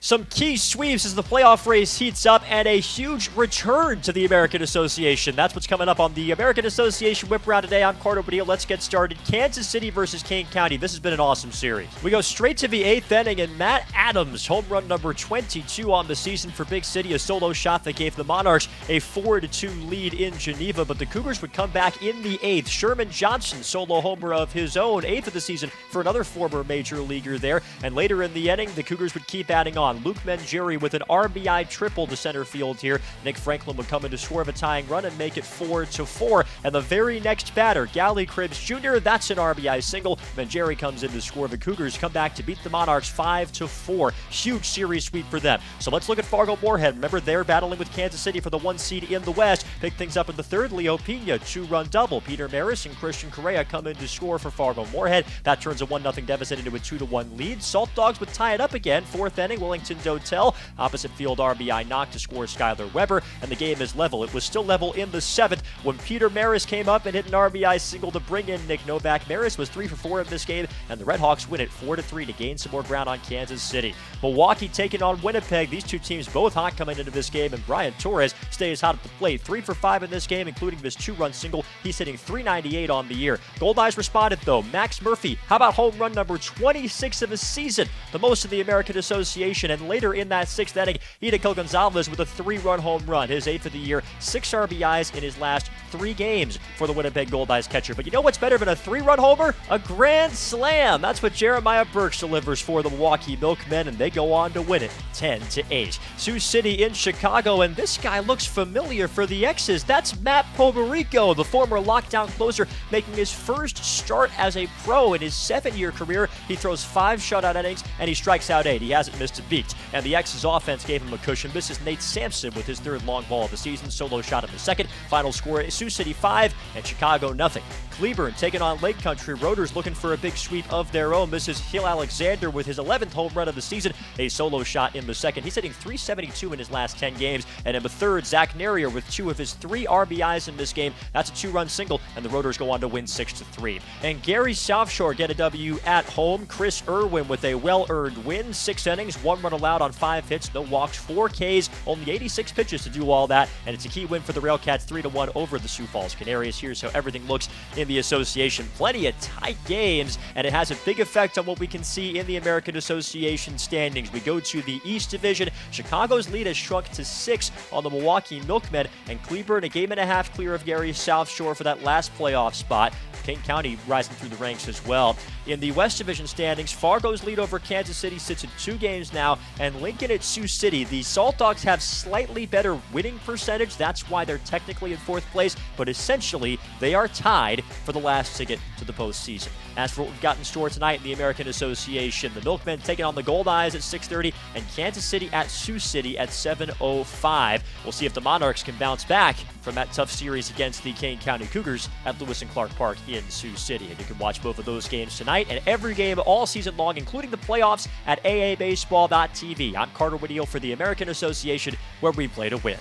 Some key sweeps as the playoff race heats up and a huge return to the American Association. That's what's coming up on the American Association Whiparound today. I'm Woodiel. Let's get started. Kansas City versus Kane County. This has been an awesome series. We go straight to the 8th inning, and Matt Adams, home run number 22 on the season for Big City, a solo shot that gave the Monarchs a 4-2 lead in Geneva, but the Cougars would come back in the 8th. Sherman Johnson, solo homer of his own, 8th of the season for another former major leaguer there, and later in the inning, the Cougars would keep adding on. Luke Mangieri with an RBI triple to center field here. Nick Franklin would come in to score of a tying run and make it 4-4. And the very next batter, Gally Cribbs Jr., that's an RBI single. Mangieri comes in to score. The Cougars come back to beat the Monarchs 5-4. Huge series sweep for them. So let's look at Fargo Moorhead. Remember, they're battling with Kansas City for the 1 seed in the West. Pick things up in the 3rd. Leo Pena, 2-run double. Peter Maris and Christian Correa come in to score for Fargo Moorhead. That turns a 1-0 deficit into a 2-1 lead. Salt Dogs would tie it up again. 4th inning, Wellington Dotel, opposite field RBI knock to score Skyler Weber, and the game is level. It was still level in the 7th when Peter Maris came up and hit an RBI single to bring in Nick Novak. Maris was 3 for 4 in this game, and the Red Hawks win it 4-3 to gain some more ground on Kansas City. Milwaukee taking on Winnipeg. These two teams both hot coming into this game, and Brian Torres stays hot at the plate. 3 for 5 in this game, including this 2-run single. He's hitting .398 on the year. Gold Eyes responded, though. Max Murphy, how about home run number 26 of the season? The most of the American Association, and later in that 6th inning, Edekiel Gonzalez with a 3-run home run, his 8th of the year, 6 RBIs in his last 3 games for the Winnipeg Gold Eyes catcher. But you know what's better than a 3-run homer? A grand slam. That's what Jeremiah Burks delivers for the Milwaukee Milkmen, and they go on to win it 10-8. Sioux City in Chicago, and this guy looks familiar for the X's. That's Matt Pobereyko, the former lockdown closer, making his first start as a pro in his 7-year career. He throws 5 shutout innings, and he strikes out 8. He hasn't missed a beat. And the X's offense gave him a cushion. This is Nate Sampson with his 3rd long ball of the season. Solo shot in the 2nd. Final score is Sioux City 5 and Chicago nothing. Cleburne taking on Lake Country. Rotors looking for a big sweep of their own. This is Hill Alexander with his 11th home run of the season. A solo shot in the 2nd. He's hitting .372 in his last 10 games. And in the 3rd, Zach Nerrier with 2 of his 3 RBIs in this game. That's a 2-run single, and the Rotors go on to win 6-3. And Gary Southshore get a W at home. Chris Irwin with a well-earned win. 6 innings, 1 run allowed on 5 hits, no walks, 4 Ks, only 86 pitches to do all that, and it's a key win for the Railcats, 3-1 over the Sioux Falls Canaries. Here's how everything looks in the association. Plenty of tight games, and it has a big effect on what we can see in the American Association standings. We go to the East Division. Chicago's lead has shrunk to 6 on the Milwaukee Milkmen, and Cleburne a game and a half clear of Gary Southshore for that last playoff spot. Kane County rising through the ranks as well. In the West Division standings, Fargo's lead over Kansas City sits at 2 games now, and Lincoln at Sioux City. The Salt Dogs have slightly better winning percentage. That's why they're technically in 4th place, but essentially they are tied for the last ticket to the postseason. As for what we've got in store tonight in the American Association, the Milkmen taking on the Gold Eyes at 6:30, and Kansas City at Sioux City at 7:05. We'll see if the Monarchs can bounce back from that tough series against the Kane County Cougars at Lewis and Clark Park in Sioux City. And you can watch both of those games tonight and every game all season long, including the playoffs, at AABaseball.tv. I'm Woodiel for the American Association, where we play to win.